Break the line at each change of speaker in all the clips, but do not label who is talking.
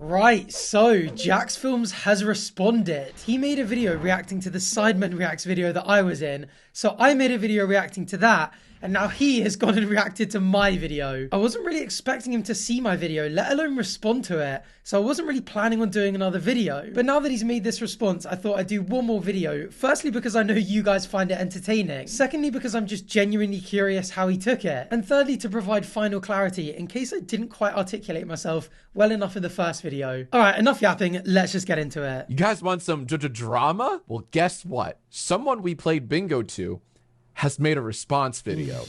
Right, so Jacksfilms has responded. He made a video reacting to the Sidemen Reacts video that I was in, so I made a video reacting to that, and now he has gone and reacted to my video. I wasn't really expecting him to see my video, let alone respond to it, so I wasn't really planning on doing another video. But now that he's made this response, I thought I'd do one more video, firstly because I know you guys find it entertaining, secondly because I'm just genuinely curious how he took it, and thirdly to provide final clarity in case I didn't quite articulate myself well enough in the first video. Alright, enough yapping, let's just get into it.
You guys want some drama? Well, guess what? Someone we played bingo to has made a response video.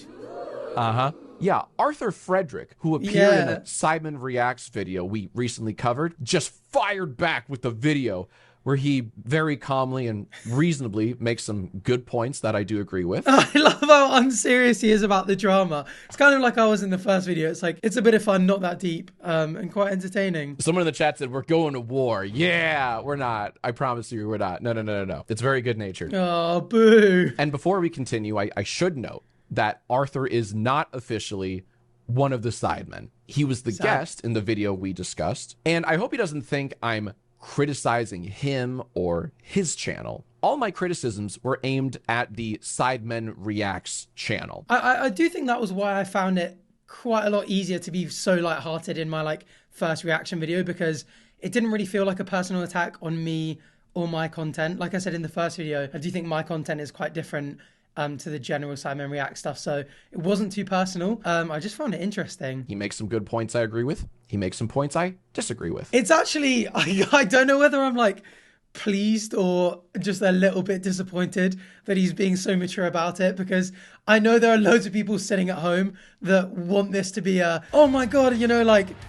Yeah, Arthur Frederick, who appeared in a Sidemen Reacts video we recently covered, just fired back with a video where he very calmly and reasonably makes some good points that I do agree with.
I love how unserious he is about the drama. It's kind of like I was in the first video. It's like, it's a bit of fun, not that deep, and quite entertaining.
Someone in the chat said, we're going to war. Yeah, we're not. I promise you we're not. No. It's very good natured.
Oh, boo.
And before we continue, I should note that Arthur is not officially one of the Sidemen. He was the guest in the video we discussed. And I hope he doesn't think I'm criticizing him or his channel. All my criticisms were aimed at the Sidemen Reacts channel.
I do think that was why I found it quite a lot easier to be so lighthearted in my first reaction video, because it didn't really feel like a personal attack on me or my content. Like I said in the first video, I do think my content is quite different to the general Sidemen React stuff, so it wasn't too personal. I just found it interesting.
He makes some good points I agree with. He makes some points I disagree with.
It's actually, I don't know whether I'm pleased or just a little bit disappointed that he's being so mature about it, because I know there are loads of people sitting at home that want this to be a, oh my god, you know,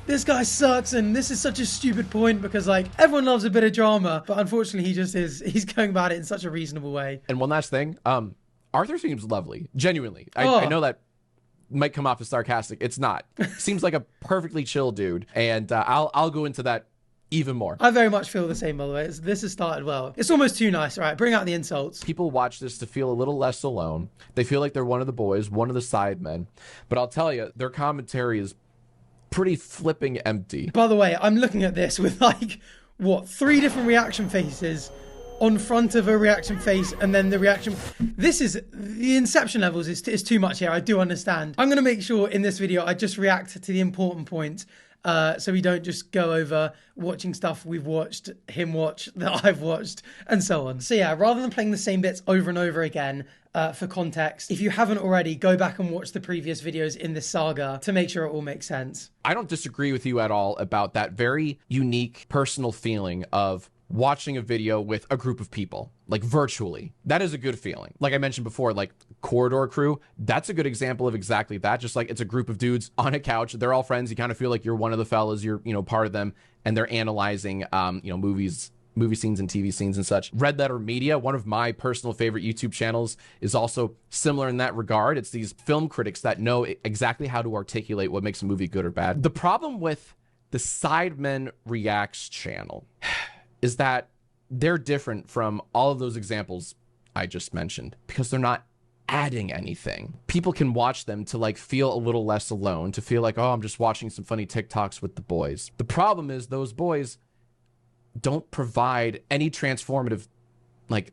this guy sucks and this is such a stupid point, because everyone loves a bit of drama, but unfortunately he's going about it in such a reasonable way.
And one last thing, Arthur seems lovely, genuinely. I know that might come off as sarcastic. It's not. Seems like a perfectly chill dude, and I'll go into that even more.
I very much feel the same, by the way. This has started well. It's almost too nice. All right, bring out the insults.
People watch this to feel a little less alone. They feel like they're one of the boys, one of the Sidemen. But I'll tell you, their commentary is pretty flipping empty.
By the way, I'm looking at this with 3 different reaction faces on front of a reaction face, and then the reaction. This is, the inception levels is too much here. I do understand. I'm going to make sure in this video I just react to the important points, so we don't just go over watching stuff we've watched, him watch, that I've watched, and so on. So yeah, rather than playing the same bits over and over again, for context, if you haven't already, go back and watch the previous videos in this saga to make sure it all makes sense.
I don't disagree with you at all about that very unique personal feeling of watching a video with a group of people, virtually. That is a good feeling. Like I mentioned before, Corridor Crew, that's a good example of exactly that. Just it's a group of dudes on a couch. They're all friends. You kind of feel like you're one of the fellas, you're, part of them, and they're analyzing, movie scenes and TV scenes and such. Red Letter Media, one of my personal favorite YouTube channels, is also similar in that regard. It's these film critics that know exactly how to articulate what makes a movie good or bad. The problem with the Sidemen Reacts channel is that they're different from all of those examples I just mentioned, because they're not adding anything. People can watch them to feel a little less alone, to feel like, oh, I'm just watching some funny TikToks with the boys. The problem is those boys don't provide any transformative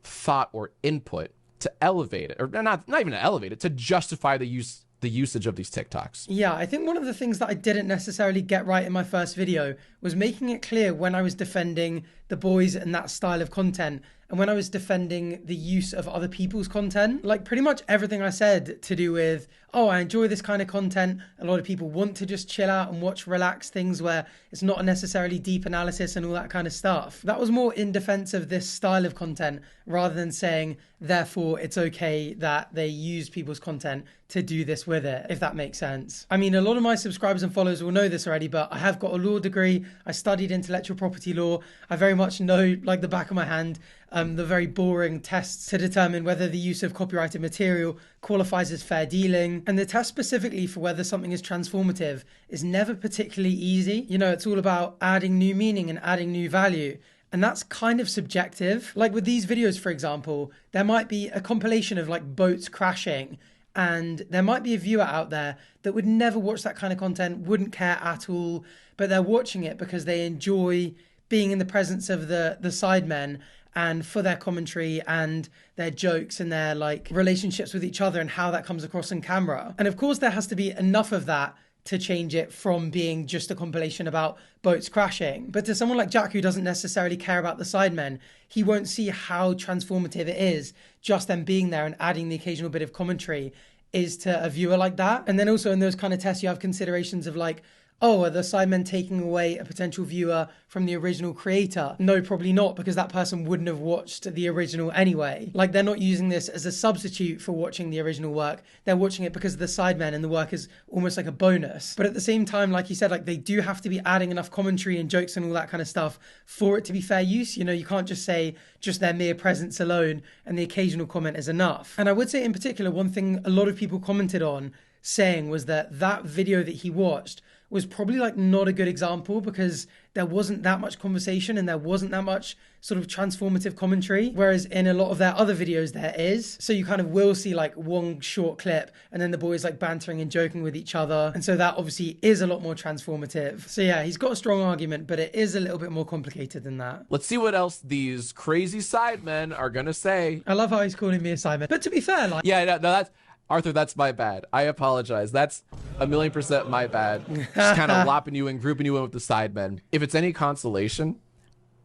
thought or input to elevate it, or not even to elevate it, to justify the usage of these TikToks.
Yeah, I think one of the things that I didn't necessarily get right in my first video was making it clear when I was defending the boys and that style of content, and when I was defending the use of other people's content. Pretty much everything I said to do with, oh, I enjoy this kind of content. A lot of people want to just chill out and watch relaxed things where it's not necessarily deep analysis and all that kind of stuff. That was more in defense of this style of content, rather than saying, therefore, it's okay that they use people's content to do this with it, if that makes sense. I mean, a lot of my subscribers and followers will know this already, but I have got a law degree. I studied intellectual property law. I very much know, the back of my hand, the very boring tests to determine whether the use of copyrighted material qualifies as fair dealing. And the test specifically for whether something is transformative is never particularly easy. It's all about adding new meaning and adding new value. And that's kind of subjective. With these videos, for example, there might be a compilation of boats crashing And there might be a viewer out there that would never watch that kind of content, wouldn't care at all, but they're watching it because they enjoy being in the presence of the Sidemen and for their commentary and their jokes and their like relationships with each other and how that comes across on camera. And of course, there has to be enough of that to change it from being just a compilation about boats crashing. But to someone like Jack, who doesn't necessarily care about the Sidemen, he won't see how transformative it is just them being there and adding the occasional bit of commentary is to a viewer like that. And then also in those kind of tests, you have considerations of like, oh, are the Sidemen taking away a potential viewer from the original creator? No, probably not, because that person wouldn't have watched the original anyway. Like, they're not using this as a substitute for watching the original work. They're watching it because of the Sidemen, and the work is almost like a bonus. But at the same time, like you said, like they do have to be adding enough commentary and jokes and all that kind of stuff for it to be fair use. You know, you can't just say just their mere presence alone and the occasional comment is enough. And I would say in particular, one thing a lot of people commented on saying was that that video that he watched was probably like not a good example because there wasn't that much conversation and there wasn't that much sort of transformative commentary, whereas in a lot of their other videos there is. So you kind of will see like one short clip and then the boys like bantering and joking with each other, and so that obviously is a lot more transformative. So yeah, he's got a strong argument, but it is a little bit more complicated than that.
Let's see what else these crazy Sidemen are gonna say.
I love how he's calling me a Sidemen, but to be fair, like,
yeah, no, that's Arthur, that's my bad. I apologize. That's 1,000,000% my bad. Just kind of lopping you in, grouping you in with the Sidemen. If it's any consolation,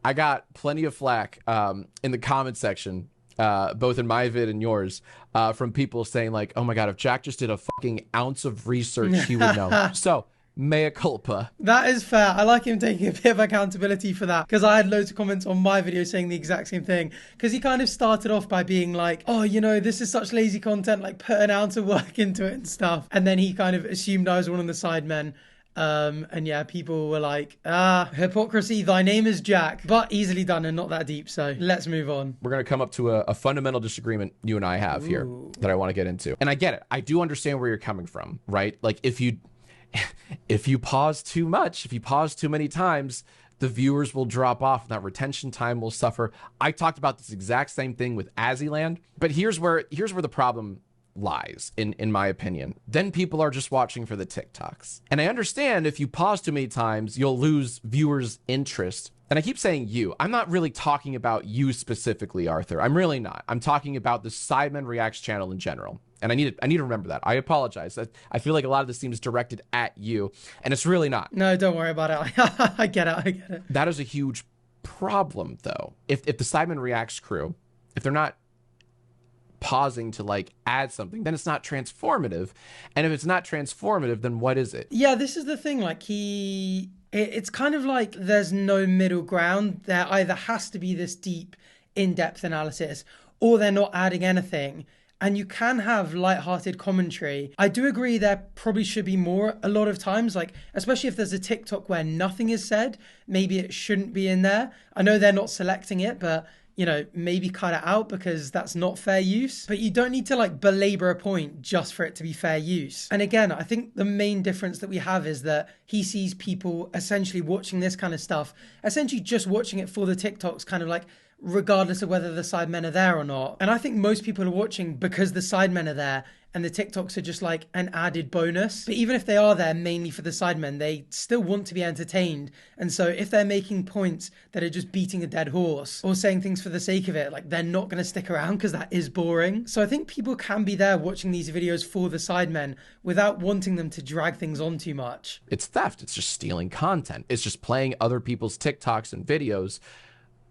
I got plenty of flack in the comment section, both in my vid and yours, from people saying like, oh my God, if Jack just did a fucking ounce of research, he would know. So, mea culpa.
That is fair. I like him taking a bit of accountability for that, because I had loads of comments on my video saying the exact same thing, because he kind of started off by being like, oh, you know, this is such lazy content, like put an ounce of work into it and stuff. And then he kind of assumed I was one of the Sidemen. And yeah, people were like, hypocrisy, thy name is Jack, but easily done and not that deep. So let's move on.
We're going to come up to a fundamental disagreement you and I have here that I want to get into. And I get it. I do understand where you're coming from, right? Like if you pause too much, if you pause too many times, the viewers will drop off and that retention time will suffer. I talked about this exact same thing with Aziland, but here's where the problem lies, in my opinion. Then people are just watching for the TikToks. And I understand if you pause too many times, you'll lose viewers' interest. And I keep saying you. I'm not really talking about you specifically, Arthur. I'm really not. I'm talking about the Sidemen Reacts channel in general. And I need to remember that. I apologize. I feel like a lot of this seems directed at you, and it's really not.
No, don't worry about it. I get it.
That is a huge problem, though. If the Sidemen Reacts crew, if they're not pausing to like add something, then it's not transformative. And if it's not transformative, then what is it?
Yeah, this is the thing. Like it's kind of like there's no middle ground. There either has to be this deep, in-depth analysis, or they're not adding anything. And you can have light-hearted commentary. I do agree there probably should be more a lot of times, like especially if there's a TikTok where nothing is said, maybe it shouldn't be in there. I know they're not selecting it, but you know, maybe cut it out because that's not fair use. But you don't need to like belabor a point just for it to be fair use. And again, I think the main difference that we have is that he sees people essentially watching this kind of stuff, essentially just watching it for the TikToks, kind of like regardless of whether the Sidemen are there or not. And I think most people are watching because the Sidemen are there and the TikToks are just like an added bonus. But even if they are there mainly for the Sidemen, they still want to be entertained. And so if they're making points that are just beating a dead horse or saying things for the sake of it, like they're not going to stick around because that is boring. So I think people can be there watching these videos for the Sidemen without wanting them to drag things on too much.
It's theft. It's just stealing content. It's just playing other people's TikToks and videos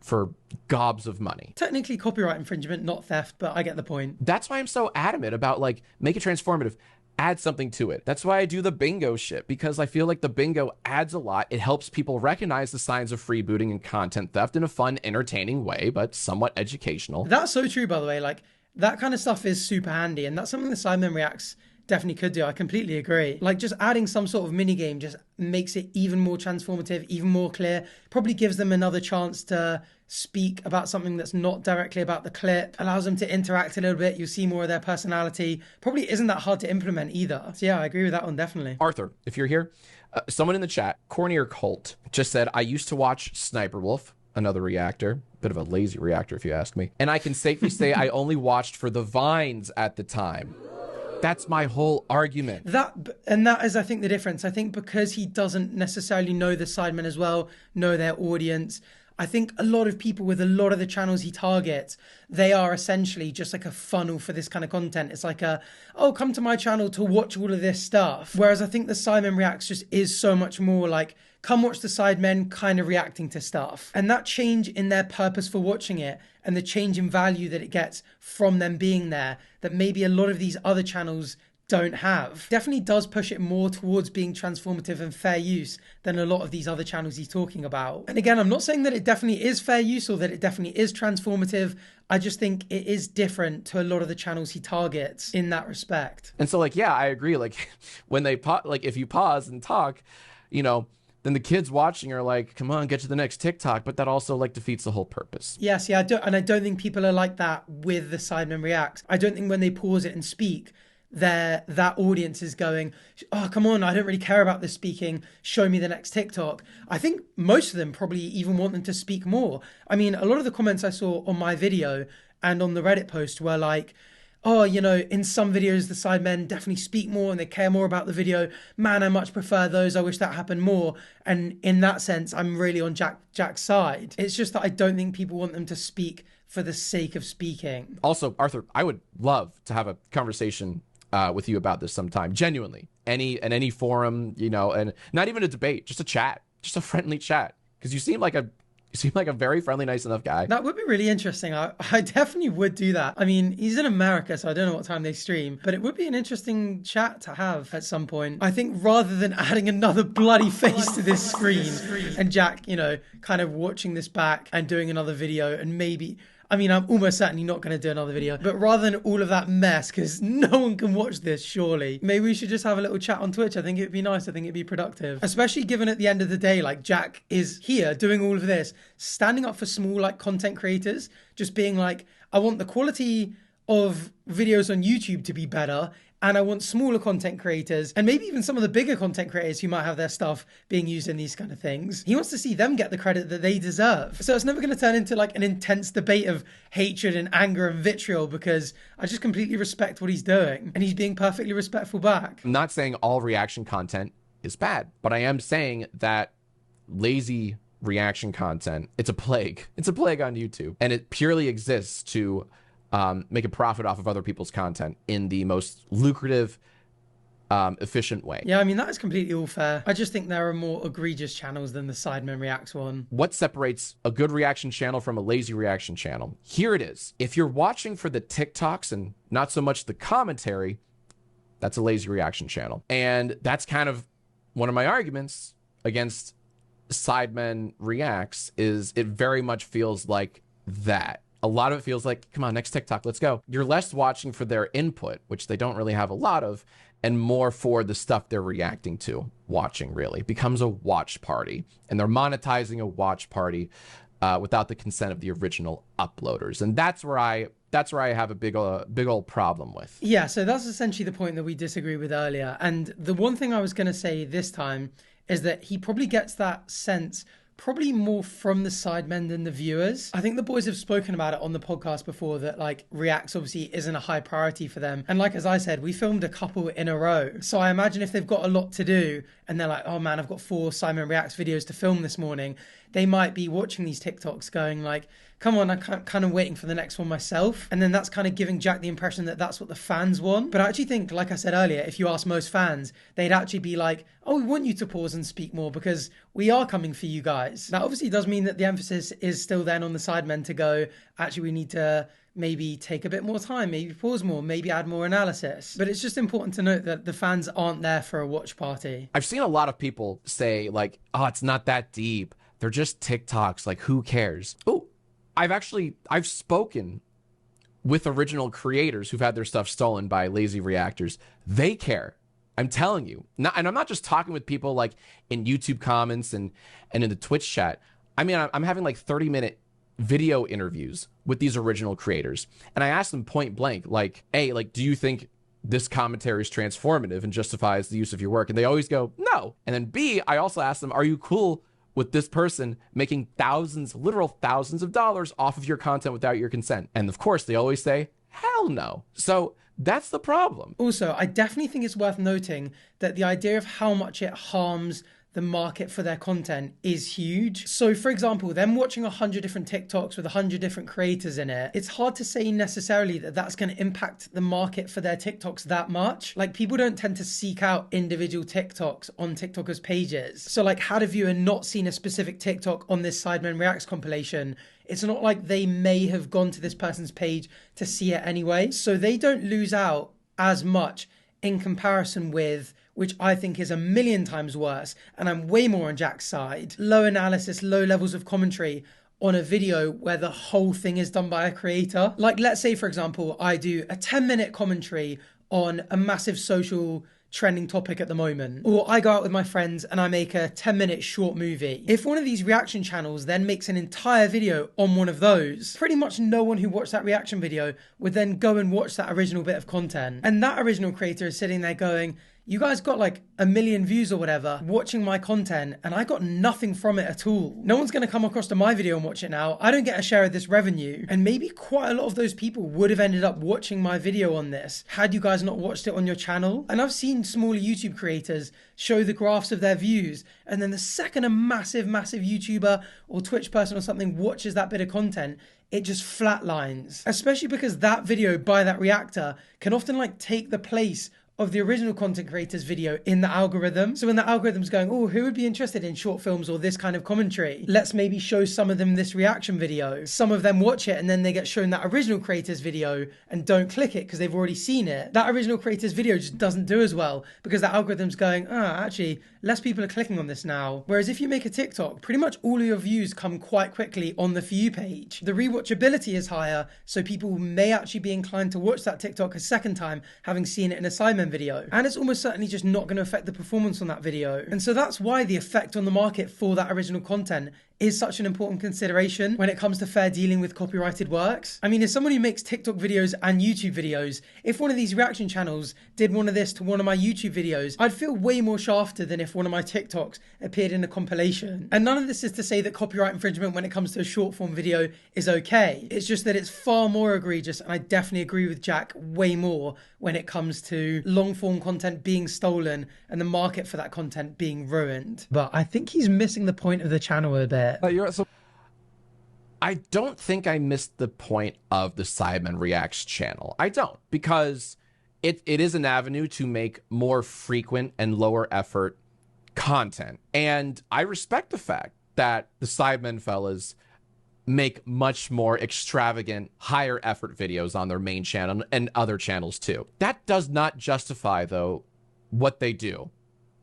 for gobs of money.
Technically copyright infringement, not theft, but I get the point.
That's why I'm so adamant about like, make it transformative, add something to it. That's why I do the bingo shit, because I feel like the bingo adds a lot. It helps people recognize the signs of freebooting and content theft in a fun, entertaining way, but somewhat educational.
That's so true, by the way. Like that kind of stuff is super handy, and that's something the Sidemen Reacts definitely could do. I completely agree. Like just adding some sort of mini game just makes it even more transformative, even more clear, probably gives them another chance to speak about something that's not directly about the clip, allows them to interact a little bit. You'll see more of their personality. Probably isn't that hard to implement either. So yeah, I agree with that one, definitely.
Arthur, if you're here, someone in the chat, Cornier Cult, just said, I used to watch Sniper Wolf, another reactor, bit of a lazy reactor if you ask me, and I can safely say I only watched for the vines at the time. That's my whole argument.
That is, I think, the difference. I think because he doesn't necessarily know the Sidemen as well, know their audience, I think a lot of people with a lot of the channels he targets, they are essentially just like a funnel for this kind of content. It's like come to my channel to watch all of this stuff. Whereas I think the Sidemen Reacts just is so much more like, come watch the Sidemen kind of reacting to stuff. And that change in their purpose for watching it and the change in value that it gets from them being there, that maybe a lot of these other channels don't have, definitely does push it more towards being transformative and fair use than a lot of these other channels he's talking about. And again, I'm not saying that it definitely is fair use or that it definitely is transformative. I just think it is different to a lot of the channels he targets in that respect.
And so like, yeah, I agree. Like when they like if you pause and talk, you know, then the kids watching are like, come on, get to the next TikTok. But that also like defeats the whole purpose.
Yes, yeah, I don't think people are like that with the Sidemen Reacts. I don't think when they pause it and speak, that audience is going, oh, come on, I don't really care about this speaking, show me the next TikTok. I think most of them probably even want them to speak more. I mean, a lot of the comments I saw on my video and on the Reddit post were like, oh, you know, in some videos, the Sidemen definitely speak more and they care more about the video. Man, I much prefer those. I wish that happened more. And in that sense, I'm really on Jack's side. It's just that I don't think people want them to speak for the sake of speaking.
Also, Arthur, I would love to have a conversation with you about this sometime. Genuinely. Any forum, you know, and not even a debate, just a chat, just a friendly chat. Because you seem like a very friendly, nice enough guy.
That would be really interesting. I definitely would do that. I mean, he's in America, so I don't know what time they stream, but it would be an interesting chat to have at some point. I think rather than adding another bloody face to this screen and Jack, you know, kind of watching this back and doing another video and maybe... I mean, I'm almost certainly not going to do another video, but rather than all of that mess, because no one can watch this, surely, maybe we should just have a little chat on Twitch. I think it'd be nice. I think it'd be productive, especially given at the end of the day, like Jack is here doing all of this, standing up for small, like content creators, just being like, I want the quality of videos on YouTube to be better. And I want smaller content creators and maybe even some of the bigger content creators who might have their stuff being used in these kind of things. He wants to see them get the credit that they deserve. So it's never going to turn into like an intense debate of hatred and anger and vitriol, because I just completely respect what he's doing and he's being perfectly respectful back.
I'm not saying all reaction content is bad, but I am saying that lazy reaction content, it's a plague. It's a plague on YouTube, and it purely exists to make a profit off of other people's content in the most lucrative, efficient way.
Yeah, I mean, that is completely all fair. I just think there are more egregious channels than the Sidemen Reacts one.
What separates a good reaction channel from a lazy reaction channel? Here it is. If you're watching for the TikToks and not so much the commentary, that's a lazy reaction channel. And that's kind of one of my arguments against Sidemen Reacts, is it very much feels like that. A lot of it feels like, come on, next TikTok, let's go. You're less watching for their input, which they don't really have a lot of, and more for the stuff they're reacting to. Watching really becomes a watch party, and they're monetizing a watch party without the consent of the original uploaders. And that's where I have a big old problem with.
Yeah, so that's essentially the point that we disagree with earlier. And the one thing I was going to say this time is that he probably gets that sense probably more from the Sidemen than the viewers. I think the boys have spoken about it on the podcast before, that like reacts obviously isn't a high priority for them. And like, as I said, we filmed a couple in a row. So I imagine if they've got a lot to do and they're like, oh man, I've got 4 Sidemen Reacts videos to film this morning, they might be watching these TikToks going like, come on, I'm kind of waiting for the next one myself. And then that's kind of giving Jack the impression that that's what the fans want. But I actually think, like I said earlier, if you ask most fans, they'd actually be like, oh, we want you to pause and speak more because we are coming for you guys. That obviously does mean that the emphasis is still then on the Sidemen to go, actually, we need to maybe take a bit more time, maybe pause more, maybe add more analysis. But it's just important to note that the fans aren't there for a watch party.
I've seen a lot of people say like, oh, it's not that deep. They're just TikToks. Like, who cares? Oh, I've spoken with original creators who've had their stuff stolen by lazy reactors. They care. I'm telling you. And I'm not just talking with people like in YouTube comments and in the Twitch chat. I mean, I'm having like 30-minute video interviews with these original creators. And I asked them point blank, like, A, like, do you think this commentary is transformative and justifies the use of your work? And they always go, no. And then B, I also asked them, are you cool with this person making thousands, literal thousands of dollars off of your content without your consent? And of course, they always say, hell Hell no. So that's the problem.
Also, I definitely think it's worth noting that the idea of how much it harms the market for their content is huge. So for example, them watching 100 different TikToks with 100 different creators in it, it's hard to say necessarily that that's going to impact the market for their TikToks that much. Like, people don't tend to seek out individual TikToks on TikTokers' pages. So like, had a viewer not seen a specific TikTok on this Sidemen Reacts compilation, it's not like they may have gone to this person's page to see it anyway. So they don't lose out as much in comparison with, which I think is a million times worse, and I'm way more on Jack's side, low analysis, low levels of commentary on a video where the whole thing is done by a creator. Like, let's say, for example, I do a 10-minute commentary on a massive social trending topic at the moment, or I go out with my friends and I make a 10-minute short movie. If one of these reaction channels then makes an entire video on one of those, pretty much no one who watched that reaction video would then go and watch that original bit of content. And that original creator is sitting there going, you guys got like 1 million views or whatever watching my content, and I got nothing from it at all. No one's going to come across to my video and watch it now. I don't get a share of this revenue. And maybe quite a lot of those people would have ended up watching my video on this had you guys not watched it on your channel. And I've seen smaller YouTube creators show the graphs of their views, and then the second a massive YouTuber or Twitch person or something watches that bit of content, it just flatlines. Especially because that video by that reactor can often like take the place of the original content creator's video in the algorithm. So when the algorithm's going, oh, who would be interested in short films or this kind of commentary? Let's maybe show some of them this reaction video. Some of them watch it and then they get shown that original creator's video and don't click it because they've already seen it. That original creator's video just doesn't do as well because the algorithm's going, actually, less people are clicking on this now. Whereas if you make a TikTok, pretty much all of your views come quite quickly on the For You page. The rewatchability is higher, so people may actually be inclined to watch that TikTok a second time, having seen it in a Sidemen video. And it's almost certainly just not going to affect the performance on that video. And so that's why the effect on the market for that original content is such an important consideration when it comes to fair dealing with copyrighted works. I mean, as someone who makes TikTok videos and YouTube videos, if one of these reaction channels did one of this to one of my YouTube videos, I'd feel way more shafted than if one of my TikToks appeared in a compilation. And none of this is to say that copyright infringement when it comes to a short form video is okay. It's just that it's far more egregious, and I definitely agree with Jack way more when it comes to long form content being stolen and the market for that content being ruined. But I think he's missing the point of the channel a bit.
I don't think I missed the point of the Sidemen Reacts channel. I don't, because it is an avenue to make more frequent and lower effort content. And I respect the fact that the Sidemen fellas make much more extravagant, higher effort videos on their main channel and other channels too. That does not justify, though, what they do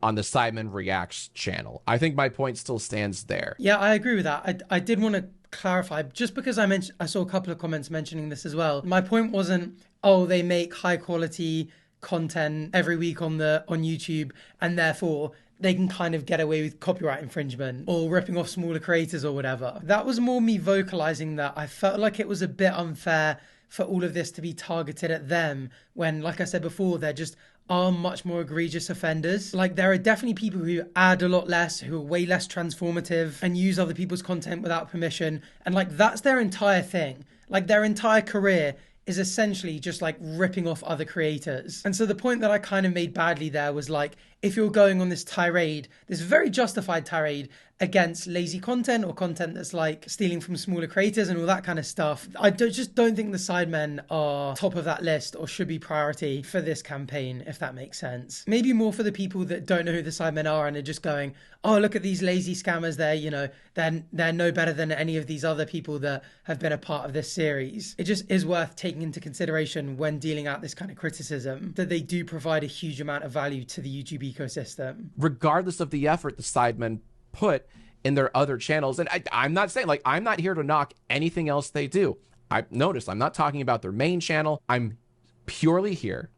on the Sidemen Reacts channel. I think my point still stands there.
Yeah, I agree with that. I did want to clarify, just because I saw a couple of comments mentioning this as well. My point wasn't, oh, they make high quality content every week on YouTube and therefore they can kind of get away with copyright infringement or ripping off smaller creators or whatever. That was more me vocalizing that I felt like it was a bit unfair for all of this to be targeted at them when, like I said before, they're just are much more egregious offenders. Like, there are definitely people who add a lot less, who are way less transformative and use other people's content without permission. And like, that's their entire thing. Like, their entire career is essentially just like ripping off other creators. And so the point that I kind of made badly there was like, if you're going on this tirade, this very justified tirade against lazy content or content that's like stealing from smaller creators and all that kind of stuff, I just don't think the Sidemen are top of that list or should be priority for this campaign, if that makes sense. Maybe more for the people that don't know who the Sidemen are and are just going, oh, look at these lazy scammers there, you know, they're no better than any of these other people that have been a part of this series. It just is worth taking into consideration when dealing out this kind of criticism, that they do provide a huge amount of value to the YouTube ecosystem.
Regardless of the effort the Sidemen put in their other channels. And I'm not saying, like, I'm not here to knock anything else they do. I noticed I'm not talking about their main channel. I'm purely here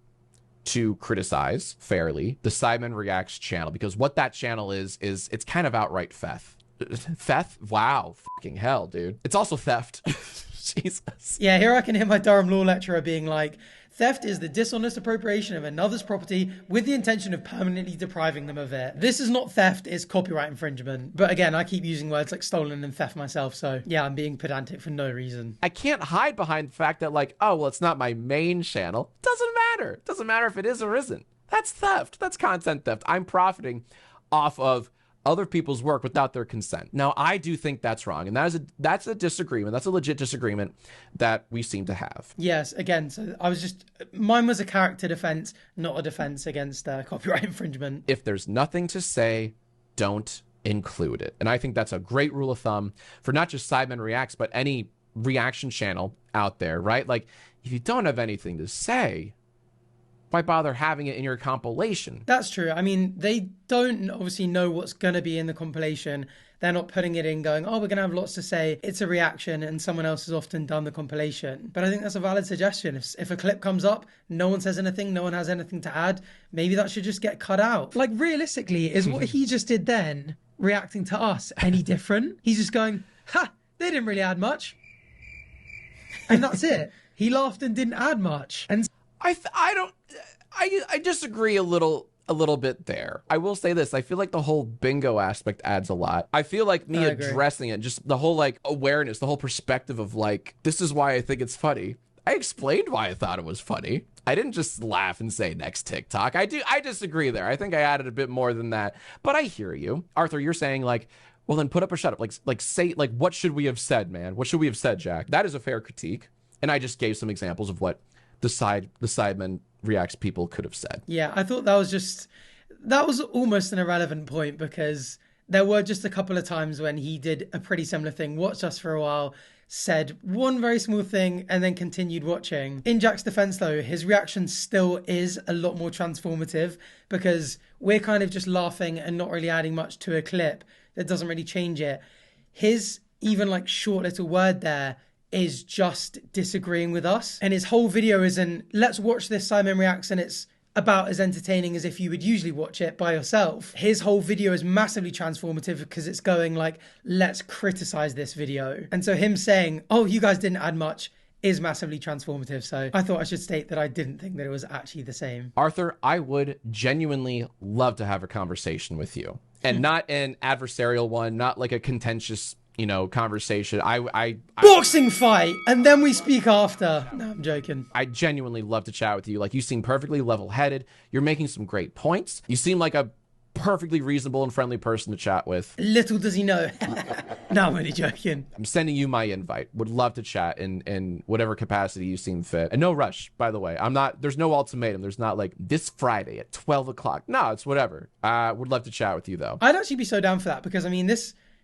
to criticize fairly the Sidemen Reacts channel, because what that channel is it's kind of outright theft. Theft? Wow, fucking hell, dude. It's also theft. Jesus.
Yeah, here I can hear my Durham law lecturer being like, theft is the dishonest appropriation of another's property with the intention of permanently depriving them of it. This is not theft, it's copyright infringement. But again, I keep using words like stolen and theft myself, so yeah, I'm being pedantic for no reason.
I can't hide behind the fact that like, oh, well, it's not my main channel. Doesn't matter. It doesn't matter if it is or isn't. That's theft. That's content theft. I'm profiting off of other people's work without their consent. Now, I do think that's wrong, and that's a disagreement. That's a legit disagreement that we seem to have.
Yes, again, so mine was a character defense, not a defense against copyright infringement.
If there's nothing to say, don't include it. And I think that's a great rule of thumb for not just Sidemen Reacts, but any reaction channel out there, right? Like, if you don't have anything to say, why bother having it in your compilation?
That's true. I mean, they don't obviously know what's going to be in the compilation. They're not putting it in going, oh, we're going to have lots to say. It's a reaction and someone else has often done the compilation. But I think that's a valid suggestion. If a clip comes up, no one says anything, no one has anything to add, maybe that should just get cut out. Like, realistically, is what he just did then, reacting to us, any different? He's just going, ha, they didn't really add much. And that's it. He laughed and didn't add much. And
I disagree a little bit there. I will say this. I feel like the whole bingo aspect adds a lot. I feel like me addressing it, just the whole like awareness, the whole perspective of like, this is why I think it's funny. I explained why I thought it was funny. I didn't just laugh and say next TikTok. I disagree there. I think I added a bit more than that, but I hear you. Arthur, you're saying like, well then put up or shut up. Like say, like, what should we have said, man? What should we have said, Jack? That is a fair critique. And I just gave some examples of what the Sidemen Reacts people could have said.
Yeah, I thought that was almost an irrelevant point because there were just a couple of times when he did a pretty similar thing, watched us for a while, said one very small thing and then continued watching. In Jack's defense though, his reaction still is a lot more transformative because we're kind of just laughing and not really adding much to a clip that doesn't really change it. His even like short little word there is just disagreeing with us. And his whole video isn't, let's watch this Sidemen Reacts and it's about as entertaining as if you would usually watch it by yourself. His whole video is massively transformative because it's going like, let's criticize this video. And so him saying, oh, you guys didn't add much is massively transformative. So I thought I should state that I didn't think that it was actually the same.
Arthur, I would genuinely love to have a conversation with you. And not an adversarial one, not like a contentious conversation. I
boxing fight and then we speak after. No, I'm joking.
I genuinely love to chat with you. Like, you seem perfectly level-headed. You're making some great points. You seem like a perfectly reasonable and friendly person to chat with.
Little does he know. No, I'm only joking.
I'm sending you my invite. Would love to chat in whatever capacity you seem fit. And no rush, by the way. There's no ultimatum. There's not like this Friday at 12 o'clock. No, it's whatever. Would love to chat with you though.
I'd actually be so down for that because I mean,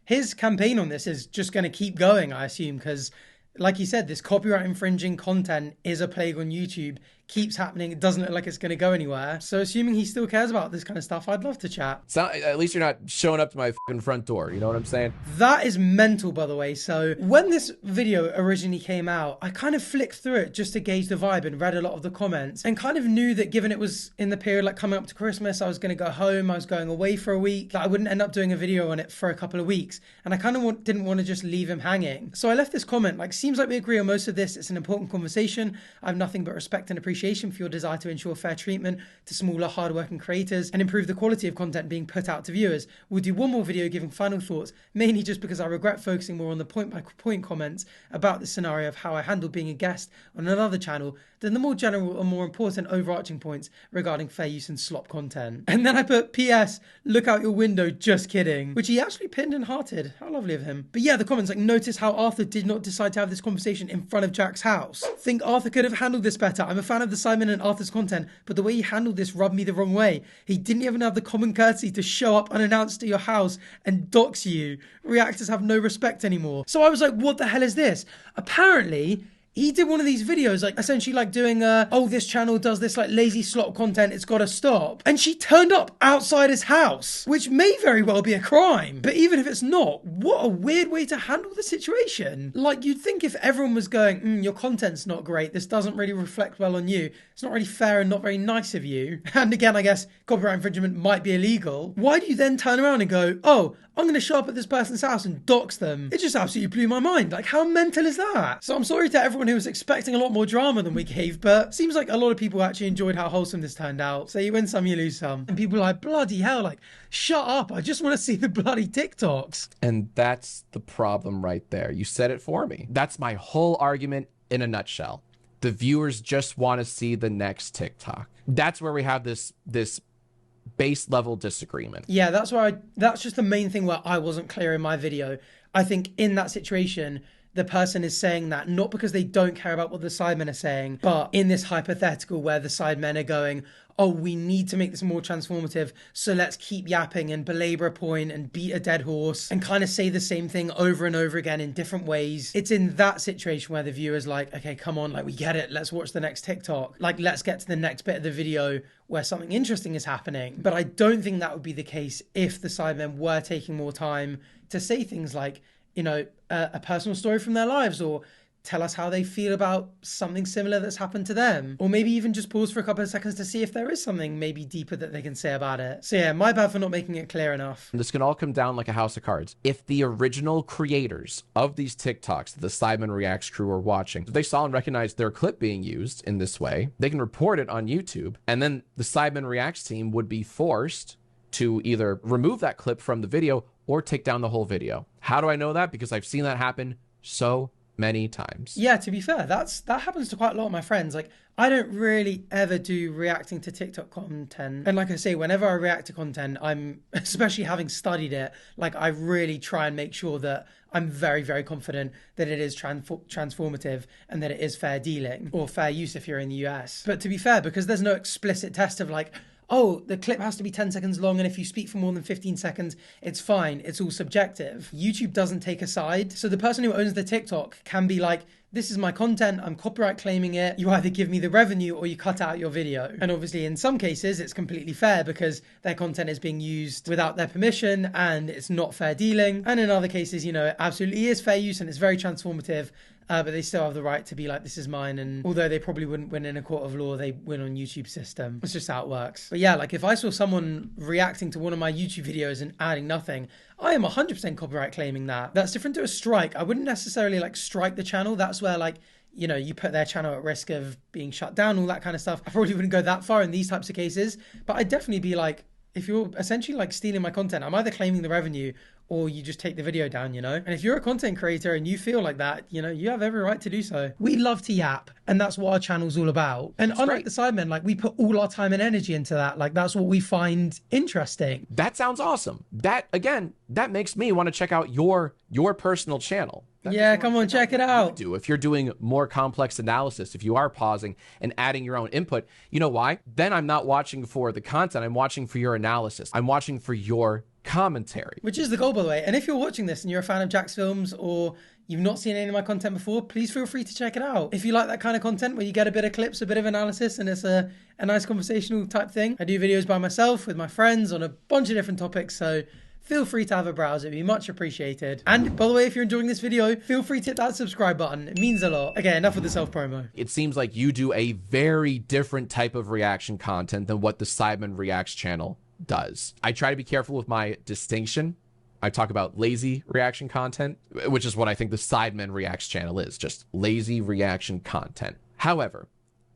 his campaign on this is just going to keep going, I assume, because like you said, this copyright infringing content is a plague on YouTube, keeps happening. It doesn't look like it's going to go anywhere. So assuming he still cares about this kind of stuff, I'd love to chat.
At least you're not showing up to my fucking front door. You know what I'm saying?
That is mental, by the way. So when this video originally came out, I kind of flicked through it just to gauge the vibe and read a lot of the comments and kind of knew that given it was in the period like coming up to Christmas, I was going to go home, I was going away for a week, that I wouldn't end up doing a video on it for a couple of weeks. And I kind of didn't want to just leave him hanging. So I left this comment, like, seems like we agree on most of this. It's an important conversation. I have nothing but respect and appreciation for your desire to ensure fair treatment to smaller, hardworking creators and improve the quality of content being put out to viewers. We'll do one more video giving final thoughts, mainly just because I regret focusing more on the point-by-point comments about the scenario of how I handled being a guest on another channel than the more general and more important overarching points regarding fair use and slop content. And then I put, P.S. look out your window, just kidding, which he actually pinned and hearted. How lovely of him. But yeah, the comments, like, notice how Arthur did not decide to have this conversation in front of Jack's house. Think Arthur could have handled this better. I'm a fan of the Sidemen and Arthur's content, but the way he handled this rubbed me the wrong way. He didn't even have the common courtesy to show up unannounced to your house and dox you. Reactors have no respect anymore. So I was like, what the hell is this? Apparently, he did one of these videos, like essentially like doing oh, this channel does this like lazy slot content, it's gotta stop. And she turned up outside his house, which may very well be a crime. But even if it's not, what a weird way to handle the situation. Like, you'd think if everyone was going, your content's not great, this doesn't really reflect well on you, it's not really fair and not very nice of you. And again, I guess copyright infringement might be illegal. Why do you then turn around and go, oh, I'm going to show up at this person's house and dox them? It just absolutely blew my mind. Like, how mental is that? So I'm sorry to everyone who was expecting a lot more drama than we gave, but it seems like a lot of people actually enjoyed how wholesome this turned out. So you win some, you lose some. And people are like, bloody hell, like, shut up. I just want to see the bloody TikToks.
And that's the problem right there. You said it for me. That's my whole argument in a nutshell. The viewers just want to see the next TikTok. That's where we have this base level disagreement.
Yeah, that's just the main thing where I wasn't clear in my video. I think in that situation, the person is saying that not because they don't care about what the Sidemen are saying, but in this hypothetical where the Sidemen are going, oh, we need to make this more transformative, so let's keep yapping and belabor a point and beat a dead horse and kind of say the same thing over and over again in different ways. It's in that situation where the viewer's like, okay, come on, like, we get it, let's watch the next TikTok. Like, let's get to the next bit of the video where something interesting is happening. But I don't think that would be the case if the Sidemen were taking more time to say things like, you know, a personal story from their lives, or tell us how they feel about something similar that's happened to them. Or maybe even just pause for a couple of seconds to see if there is something maybe deeper that they can say about it. So yeah, my bad for not making it clear enough.
This can all come down like a house of cards. If the original creators of these TikToks that the Sidemen Reacts crew are watching, if they saw and recognized their clip being used in this way, they can report it on YouTube, and then the Sidemen Reacts team would be forced to either remove that clip from the video or take down the whole video. How do I know that? Because I've seen that happen so many times.
Yeah, to be fair, that happens to quite a lot of my friends. Like, I don't really ever do reacting to TikTok content. And like I say, whenever I react to content, I'm, especially having studied it, like, I really try and make sure that I'm very, very confident that it is transformative and that it is fair dealing, or fair use if you're in the US. But to be fair, because there's no explicit test of like, oh, the clip has to be 10 seconds long, and if you speak for more than 15 seconds, it's fine. It's all subjective. YouTube doesn't take a side. So the person who owns the TikTok can be like, this is my content, I'm copyright claiming it. You either give me the revenue or you cut out your video. And obviously in some cases, it's completely fair because their content is being used without their permission and it's not fair dealing. And in other cases, you know, it absolutely is fair use and it's very transformative. But they still have the right to be like, this is mine. And although they probably wouldn't win in a court of law, they win on YouTube system. It's just how it works. But yeah, like if I saw someone reacting to one of my YouTube videos and adding nothing, I am 100% copyright claiming that. That's different to a strike. I wouldn't necessarily like strike the channel. That's where like, you know, you put their channel at risk of being shut down, all that kind of stuff. I probably wouldn't go that far in these types of cases, but I'd definitely be like, if you're essentially like stealing my content, I'm either claiming the revenue or you just take the video down, you know? And if you're a content creator and you feel like that, you know, you have every right to do so. We love to yap, and that's what our channel's all about. And unlike the Sidemen, like, we put all our time and energy into that. Like, that's what we find interesting.
That sounds awesome. That, again, that makes me want to check out your personal channel.
Yeah, come on, check it out.
If you're doing more complex analysis, if you are pausing and adding your own input, you know why? Then I'm not watching for the content. I'm watching for your analysis. I'm watching for your commentary.
Which is the goal, by the way. And if you're watching this and you're a fan of Jacksfilms or you've not seen any of my content before, please feel free to check it out. If you like that kind of content where you get a bit of clips, a bit of analysis, and it's a nice conversational type thing, I do videos by myself with my friends on a bunch of different topics, so feel free to have a browse. It'd be much appreciated. And by the way, if you're enjoying this video, feel free to hit that subscribe button. It means a lot. Okay, enough with the self-promo.
It seems like you do a very different type of reaction content than what the Sidemen Reacts channel does. I try to be careful with my distinction. I talk about lazy reaction content, which is what I think the Sidemen Reacts channel is, just lazy reaction content. However,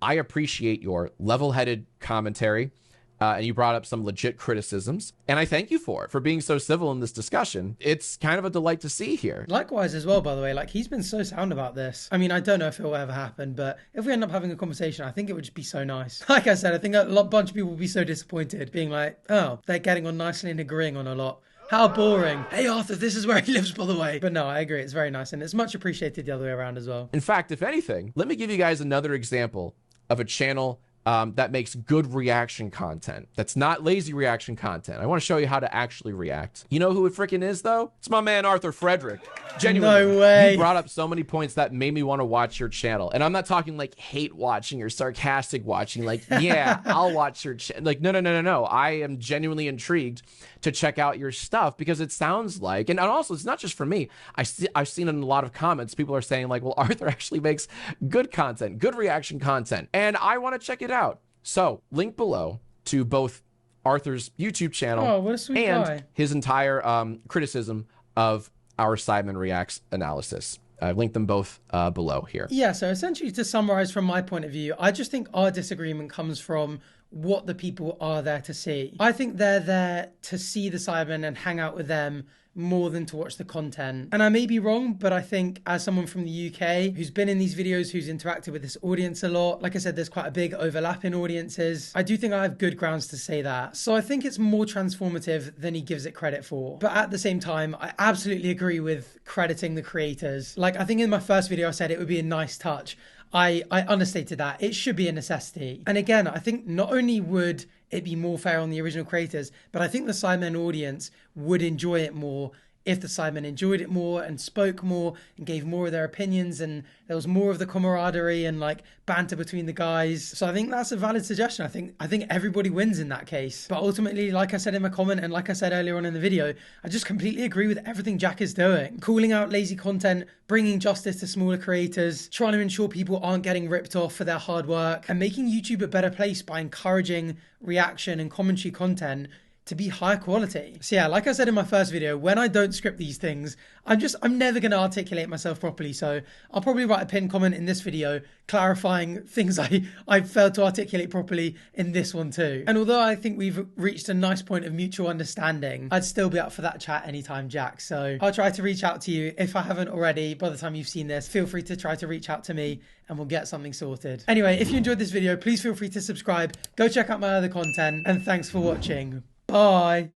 I appreciate your level-headed commentary. And you brought up some legit criticisms, and I thank you for being so civil in this discussion. It's kind of a delight to see here.
Likewise as well, by the way, like, he's been so sound about this. I mean, I don't know if it will ever happen, but if we end up having a conversation, I think it would just be so nice. Like I said, I think a bunch of people will be so disappointed, being like, oh, they're getting on nicely and agreeing on a lot. How boring. Hey, Arthur, this is where he lives, by the way. But no, I agree. It's very nice, and it's much appreciated the other way around as well.
In fact, if anything, let me give you guys another example of a channel that makes good reaction content. That's not lazy reaction content. I want to show you how to actually react. You know who it freaking is, though? It's my man, Arthur Frederick. Genuinely.
No way.
You brought up so many points that made me want to watch your channel. And I'm not talking like hate watching or sarcastic watching. Like, yeah, I'll watch your channel. Like, no. I am genuinely intrigued to check out your stuff because it sounds like, and also it's not just for me. I've seen in a lot of comments, people are saying like, well, Arthur actually makes good content, good reaction content. And I want to check it out. So link below to both Arthur's YouTube channel
what a sweet
and
guy.
his entire criticism of our Sidemen Reacts analysis. I've linked them both below here.
Yeah, so essentially to summarize from my point of view, I just think our disagreement comes from what the people are there to see. I think they're there to see the Sidemen and hang out with them more than to watch the content. And I may be wrong, but I think as someone from the UK who's been in these videos, who's interacted with this audience a lot, like I said, there's quite a big overlap in audiences. I do think I have good grounds to say that. So I think it's more transformative than he gives it credit for. But at the same time, I absolutely agree with crediting the creators. Like I think in my first video, I said it would be a nice touch. I understated that. It should be a necessity. And again, I think not only would it be more fair on the original creators, but I think the Sidemen audience would enjoy it more if the Sidemen enjoyed it more and spoke more and gave more of their opinions, and there was more of the camaraderie and like banter between the guys. So I think that's a valid suggestion. I think everybody wins in that case. But ultimately, like I said in my comment and like I said earlier on in the video, I just completely agree with everything Jack is doing. Calling out lazy content, bringing justice to smaller creators, trying to ensure people aren't getting ripped off for their hard work, and making YouTube a better place by encouraging reaction and commentary content to be high quality. So yeah, like I said in my first video, when I don't script these things, I'm never going to articulate myself properly. So I'll probably write a pinned comment in this video clarifying things I failed to articulate properly in this one too. And although I think we've reached a nice point of mutual understanding, I'd still be up for that chat anytime, Jack. So I'll try to reach out to you. If I haven't already, by the time you've seen this, feel free to try to reach out to me and we'll get something sorted. Anyway, if you enjoyed this video, please feel free to subscribe, go check out my other content, and thanks for watching. Bye.